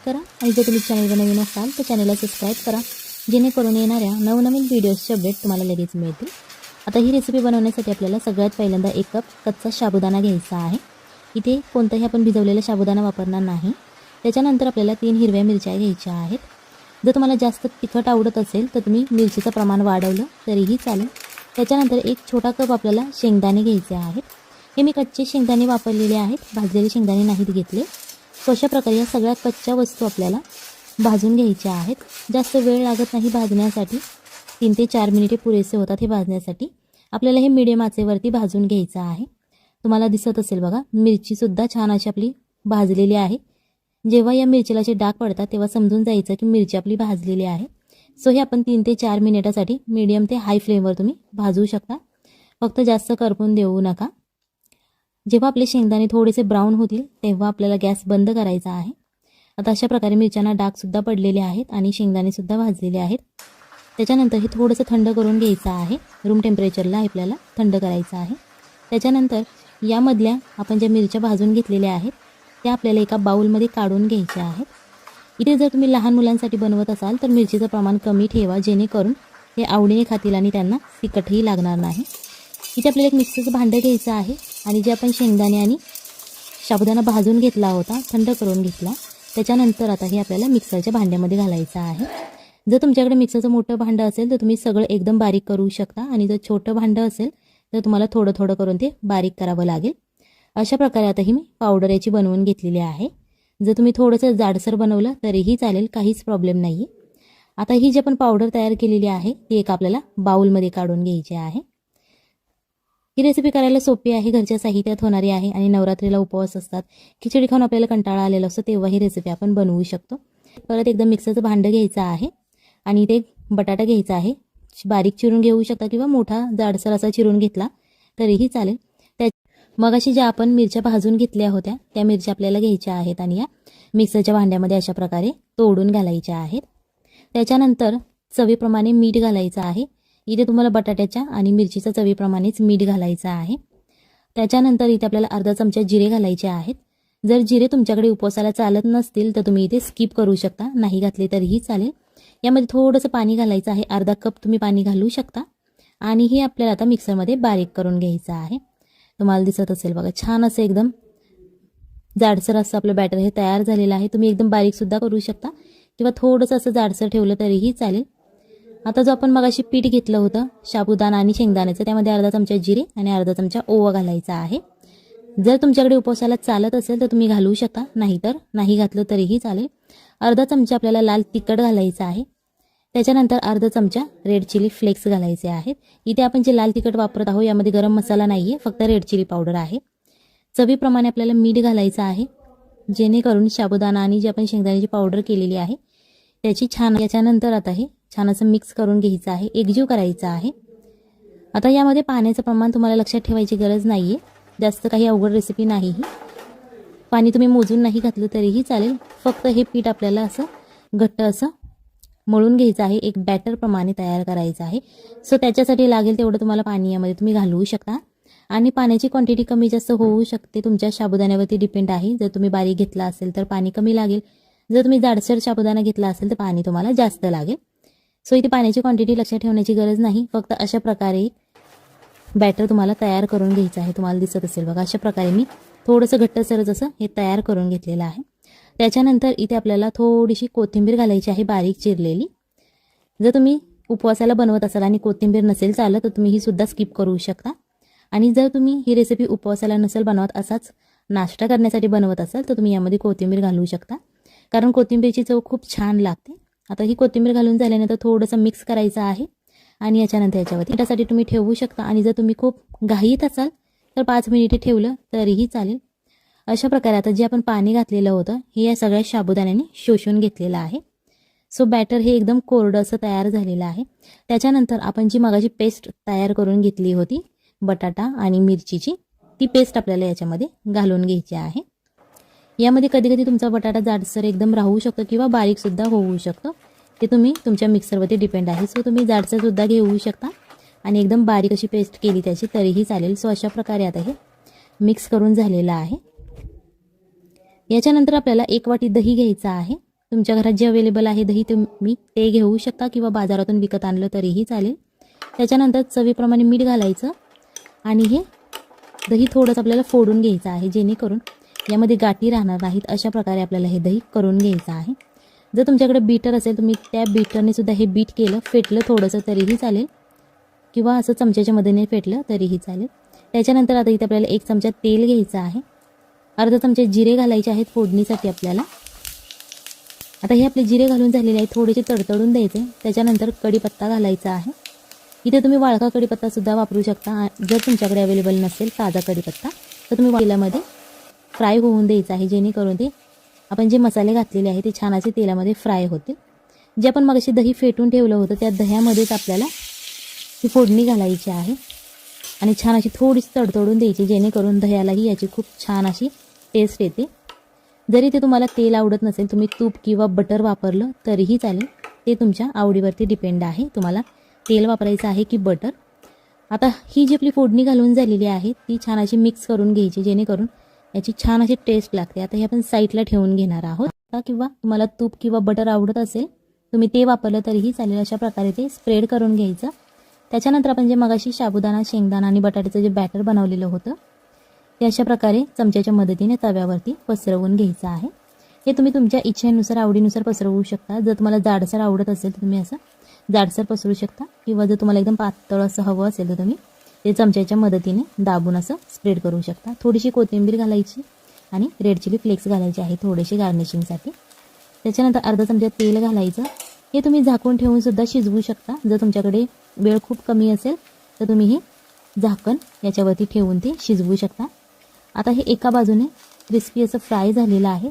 करा आणि जर तुम्ही चॅनलवर नवीन असाल तर चॅनलला सबस्क्राईब करा, जेणेकरून येणाऱ्या नवनवीन व्हिडिओजचे अपडेट तुम्हाला लगेच मिळतील। आता ही रेसिपी बनवण्यासाठी आपल्याला सगळ्यात पहिल्यांदा 1 कप कच्चा साबुदाणा घ्यायचा आहे। इथे कोणताही आपण भिजवलेला साबुदाणा वापरणार नाही। त्याच्यानंतर आपल्याला 3 हिरव्या मिरच्या घ्यायच्या आहेत। जर तुम्हाला जास्त तिखट आवडत असेल तर तुम्ही मिरचीचं प्रमाण वाढवलं तरीही चालेल। त्याच्यानंतर 1 छोटा कप आपल्याला शेंगदाणे घ्यायचे आहेत। हे मी कच्चे शेंगदाणे वापरलेले आहेत, भाजलेले शेंगदाणे नाहीत घेतले। सो अशा प्रकारे या सगळ्या कच्च्या वस्तू आपल्याला भाजून घ्यायच्या आहेत। जास्त वेळ लागत नाही भाजण्यासाठी, 3 ते 4 मिनिटे पुरेसे होतात हे भाजण्यासाठी। आपल्याला हे मीडियम आचेवरती भाजून घ्यायचं आहे। तुम्हाला दिसत असेल बघा, मिरची सुद्धा छान अशी आपली भाजलेली आहे। जेव्हा या मिरचीला असे डाग पडतात तेव्हा समजून जायचं की मिरची आपली भाजलेली आहे। सो हे आपण 3 ते 4 मिनिटासाठी मीडियम ते हाय फ्लेमवर तुम्ही भाजू शकता, फक्त जास्त करपून देऊ नका। जेव्हा आपले शेंगदाणे थोडेसे ब्राऊन होतील तेव्हा आपल्याला गॅस बंद करायचा आहे। आता अशा प्रकारे मिरच्यांना डाग सुद्धा पडलेले आहेत आणि शेंगदाणे सुद्धा भाजलेले आहेत। त्याच्यानंतर हे थोडंसं थंड करून घ्यायचं आहे, रूम टेम्परेचरला आपल्याला थंड करायचं आहे। त्याच्यानंतर यामधल्या आपण ज्या मिरच्या भाजून घेतलेल्या आहेत त्या आपल्याला एका बाउलमध्ये काढून घ्यायच्या आहेत। इथे जर तुम्ही लहान मुलांसाठी बनवत असाल तर मिरचीचं प्रमाण कमी ठेवा, जेणेकरून हे आवडीने खातील आणि त्यांना तिखटही लागणार नाही। इथे आपल्याला एक मिक्सरचं भांडं घ्यायचं आहे आणि जे आपण शेंगदाणे आणि साबुदाणा भाजून घेतला होता, थंड करून घेतला, त्याच्यानंतर आता हे आपल्याला मिक्सरच्या भांड्यामध्ये घालायचं आहे। जर तुमच्याकडे मिक्सरचं मोठं भांडं असेल तर तुम्ही सगळं एकदम बारीक करू शकता आणि जर छोटं भांडं असेल तर तुम्हाला थोडं थोडं करून ते बारीक करावं लागेल। अशा प्रकारे आता ही मी पावडर याची बनवून घेतलेली आहे। जर तुम्ही थोडंसं जाडसर बनवलं तरीही चालेल, काहीच प्रॉब्लेम नाही आहे। आता ही जी आपण पावडर तयार केलेली आहे ती एक आपल्याला बाउलमध्ये काढून घ्यायची आहे। ही रेसिपी करायला सोपी आहे, घरच्या साहित्यात होणारी आहे आणि नवरात्रीला उपवास असतात, खिचडी खाऊन आपल्याला कंटाळा आलेला असतो तेव्हा ही रेसिपी आपण बनवू शकतो। परत एकदम मिक्सरचं भांडं घ्यायचं आहे आणि इथे बटाटा घ्यायचा आहे, बारीक चिरून घेऊ शकता किंवा मोठा जाडसर असा चिरून घेतला तरीही चालेल। मगाशी ज्या आपण मिरच्या भाजून घेतल्या होत्या त्या मिरच्या आपल्याला घ्यायच्या आहेत आणि या मिक्सरच्या भांड्यामध्ये अशा प्रकारे तोडून घालायच्या आहेत। त्याच्यानंतर चवीप्रमाणे मीठ घालायचं आहे। इथे तुम्हाला बटाट्याच्या आणि मिरचीच्या चवीप्रमाणेच मीठ घालायचं आहे। त्याच्यानंतर इथे आपल्याला अर्धा चमचा जिरे घालायचे आहेत। जर जिरे तुमच्याकडे उपवासाला चालत नसतील तर तुम्ही इथे स्किप करू शकता, नाही घातले तरीही चालेल। यामध्ये थोडंसं पाणी घालायचं आहे, अर्धा कप तुम्ही पाणी घालू शकता आणि हे आपल्याला आता मिक्सरमध्ये बारीक करून घ्यायचं आहे। तुम्हाला दिसत असेल बघा, छान असं एकदम जाडसर असं आपलं बॅटर हे तयार झालेलं आहे। तुम्ही एकदम बारीक सुद्धा करू शकता किंवा थोडंसं असं जाडसर ठेवलं तरीही चालेल। आता जो आपण मगाशी पीठ घेतलं होतं साबुदाणा आणि शेंगदाण्याचं, त्यामध्ये अर्धा चमचा जिरे आणि अर्धा चमचा ओवा घालायचा आहे। जर तुमच्याकडे उपवासाला चालत असेल तर तुम्ही घालू शकता, नाहीतर नाही घातलं तरीही चालेल। अर्धा चमचा आपल्याला लाल तिखट घालायचं आहे। त्याच्यानंतर अर्धा चमचा रेड चिली फ्लेक्स घालायचे आहेत। इथे आपण जे लाल तिखट वापरत आहोत यामध्ये गरम मसाला नाही आहे, फक्त रेड चिली पावडर आहे। चवीप्रमाणे आपल्याला मीठ घालायचं आहे, जेणेकरून साबुदाणा आणि जी आपण शेंगदाण्याची पावडर केलेली आहे त्याची छान, याच्यानंतर आता हे छान असं मिक्स करून घ्यायचं आहे, एकजीव करायचं आहे। आता यामध्ये पाण्याचं प्रमाण तुम्हाला लक्षात ठेवायची गरज नाही आहे, जास्त काही अवघड रेसिपी नाही। पाणी तुम्ही मोजून नाही घातलं तरीही चालेल, फक्त हे पीठ आपल्याला असं घट्ट असं मळून घ्यायचं आहे, एक बॅटर प्रमाणे तयार करायचं आहे। सो त्याच्यासाठी लागेल तेवढं तुम्हाला पाणी यामध्ये तुम्ही घालवू शकता आणि पाण्याची क्वांटिटी कमी जास्त होऊ शकते, तुमच्या साबुदाण्यावरती डिपेंड आहे। जर तुम्ही बारीक घेतला असेल तर पाणी कमी लागेल, जर तुम्ही जाडसर साबुदाणा घेतला असेल तर पाणी तुम्हाला जास्त लागेल। सो इथे पाण्याची क्वांटिटी लक्षात ठेवण्याची गरज नाही, फक्त अशा प्रकारे बॅटर तुम्हाला तयार करून घ्यायचं आहे। तुम्हाला दिसत असेल बघा, अशा प्रकारे मी थोडंसं घट्टसरच असं हे तयार करून घेतलेलं आहे। त्याच्यानंतर इथे आपल्याला थोडीशी कोथिंबीर घालायची आहे, बारीक चिरलेली। जर तुम्ही उपवासाला बनवत असाल आणि कोथिंबीर नसेल चालत तर तुम्ही ही सुद्धा स्किप करू शकता। आणि जर तुम्ही ही रेसिपी उपवासाला नसेल बनवत, असाच नाश्ता करण्यासाठी बनवत असाल तर तुम्ही यामध्ये कोथिंबीर घालू शकता, कारण कोथिंबीरची चव खूप छान लागते। आता ही कोथिंबीर घालून झाल्यानंतर थोडंसं मिक्स करायचं आहे आणि याच्यानंतर याच्यावरती त्यासाठी तुम्ही ठेवू शकता आणि जर तुम्ही खूप घाईत असाल तर 5 मिनिटे ठेवलं तरीही चालेल। अशा प्रकारे आता जे आपण पाणी घातलेलं होतं हे या सगळ्या साबुदाण्याने शोषून घेतलेलं आहे। सो बॅटर हे एकदम कोरडं असं तयार झालेलं आहे। त्याच्यानंतर आपण जी मगाची पेस्ट तयार करून घेतली होती बटाटा आणि मिरचीची, ती पेस्ट आपल्याला याच्यामध्ये घालून घ्यायची आहे। यामध्ये कधी कधी तुमचा बटाटा जाडसर एकदम राहू शकतो किंवा बारीक सुद्धा होऊ शकतो, ते तुम्ही तुमच्या मिक्सरवरती डिपेंड आहे। सो तुम्ही जाडसर सुद्धा घेऊ शकता आणि एकदम बारीक अशी पेस्ट केली त्याची तरीही चालेल। सो अशा प्रकारे आता हे मिक्स करून झालेलं आहे। याच्यानंतर आपल्याला 1 वाटी दही घ्यायचं आहे तुमच्या घरात जे अवेलेबल आहे दही तुम्ही ते घेऊ शकता किंवा बाजारातून विकत आणलं तरीही चालेल. त्याच्यानंतर चवीप्रमाणे मीठ घालायचं आणि हे दही थोडंसं आपल्याला फोडून घ्यायचं आहे, जेणेकरून यामध्ये गाठी राहणार नाहीत. अशा प्रकारे आपल्याला हे दही करून घ्यायचं आहे. जर तुमच्याकडे बीटर असेल तुम्ही त्या बीटरने सुद्धा हे बीट केलं, फेटलं थोडंसं तरीही चालेल किंवा असं चमच्याच्या मदतीने फेटलं तरीही चालेल. त्याच्यानंतर आता इथे आपल्याला 1 चमचा तेल घ्यायचं आहे. अर्धा चमचा जिरे घालायचे आहेत फोडणीसाठी आपल्याला. आता हे आपले जिरे घालून झालेले आहे, थोडेसे तडतडून द्यायचे. त्याच्यानंतर कढीपत्ता घालायचा आहे. इथे तुम्ही वाळका कढीपत्तासुद्धा वापरू शकता. जर तुमच्याकडे अवेलेबल नसेल ताजा कढीपत्ता तर तुम्ही तेलामध्ये फ्राय होऊन द्यायचं आहे, जेणेकरून ते आपण जे मसाले घातलेले आहे ते छान असे तेलामध्ये फ्राय होतील. जे आपण मगाशी दही फेटून ठेवलं होतं त्या दह्यामध्येच आपल्याला ही फोडणी घालायची आहे आणि छान अशी थोडीशी तडतडून द्यायची, जेणेकरून दह्यालाही याची खूप छान अशी टेस्ट येते. जरी ते तुम्हाला तेल आवडत नसेल तुम्ही तूप किंवा बटर वापरलं तरीही चालेल, ते तुमच्या आवडीवरती डिपेंड आहे तुम्हाला तेल वापरायचं आहे की बटर. आता ही जी आपली फोडणी घालून झालेली आहे ती छान अशी मिक्स करून घ्यायची, जेणेकरून याची छान अशी टेस्ट लागते. आता हे आपण साईडला ठेवून घेणार आहोत. किंवा तुम्हाला तूप किंवा बटर आवडत असेल तुम्ही ते वापरलं तरीही चालेल. अशा प्रकारे ते स्प्रेड करून घ्यायचं. त्याच्यानंतर आपण जे मगाशी साबुदाणा, शेंगदाणा आणि बटाट्याचं जे बॅटर बनवलेलं होतं ते अशा प्रकारे चमच्याच्या मदतीने तव्यावरती पसरवून घ्यायचं आहे. हे तुम्ही तुमच्या इच्छेनुसार आवडीनुसार पसरवू शकता. जर तुम्हाला जाडसर आवडत असेल तर तुम्ही असं जाडसर पसरू शकता किंवा जर तुम्हाला एकदम पातळ असं हवं असेल तर तुम्ही ते चमच्याच्या मदतीने दाबून असं स्प्रेड करू शकता. थोडीशी कोथिंबीर घालायची आणि रेड चिली फ्लेक्स घालायचे आहे थोडेसे गार्निशिंगसाठी. त्याच्यानंतर अर्धा चमचा तेल घालायचं. हे तुम्ही झाकून ठेवून सुद्धा शिजवू शकता. जर तुमच्याकडे वेळ खूप कमी असेल तर तुम्ही हे झाकण याच्यावरती ठेवून ते शिजवू शकता. आता हे एका बाजूने क्रिस्पी असं फ्राय झालेलं आहे.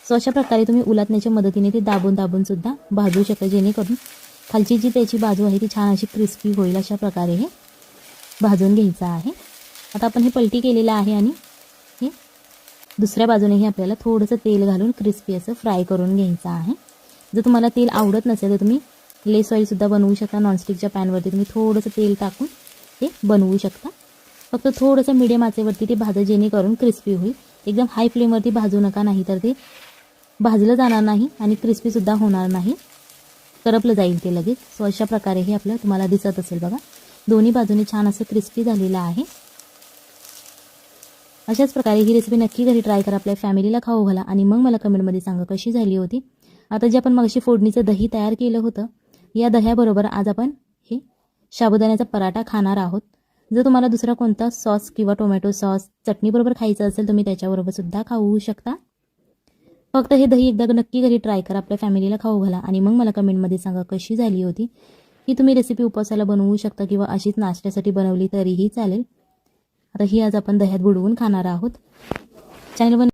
सो अशा प्रकारे तुम्ही उलटण्याच्या मदतीने ते दाबून दाबून सुद्धा भाजू शकता, जेणेकरून खालची जी त्याची बाजू आहे ती छान अशी क्रिस्पी होईल. अशा प्रकारे हे भाजून घ्यायचं आहे. आता आपण हे पलटी केलेलं आहे आणि हे दुसऱ्या बाजूनेही आपल्याला थोडंसं तेल घालून क्रिस्पी असं फ्राय करून घ्यायचं आहे. जर तुम्हाला तेल आवडत नसेल तर तुम्ही लेस ऑइलसुद्धा बनवू शकता. नॉनस्टिकच्या पॅनवरती तुम्ही थोडंसं तेल टाकून ते बनवू शकता. फक्त थोडंसं मीडियम आचेवरती ते भाजा, जेणेकरून क्रिस्पी होईल. एकदम हाय फ्लेमवरती भाजू नका, नाही तर ते भाजलं जाणार नाही आणि क्रिस्पीसुद्धा होणार नाही, करपलं जाईल ते लगेच. सो अशा प्रकारे हे आपलं तुम्हाला दिसत असेल बघा, दोन्ही बाजूने छान असं क्रिस्पी झालेलं आहे. अशाच प्रकारे ही रेसिपी नक्की घरी ट्राय करा, आपल्या फॅमिलीला खाऊ घाला आणि मग मला कमेंटमध्ये सांगा कशी झाली होती. आता जे आपण मगाशी फोडणीचं दही तयार केलं होतं या दह्याबरोबर आज आपण हे साबुदाण्याचा पराठा खाणार आहोत. जर तुम्हाला दुसरा कोणता सॉस किंवा टोमॅटो सॉस चटणीबरोबर खायचं असेल तुम्ही त्याच्याबरोबर सुद्धा खाऊ शकता. फक्त हे दही एकदा नक्की घरी ट्राय करा, आपल्या फॅमिलीला खाऊ घाला आणि मग मला कमेंटमध्ये सांगा कशी झाली होती. ही तुम्ही रेसिपी उपवासाला बनवू शकता किंवा अशीच नाश्त्यासाठी बनवली तरीही चालेल. आता ही आज आपण दह्यात बुडवून खाणार आहोत. चॅनलवर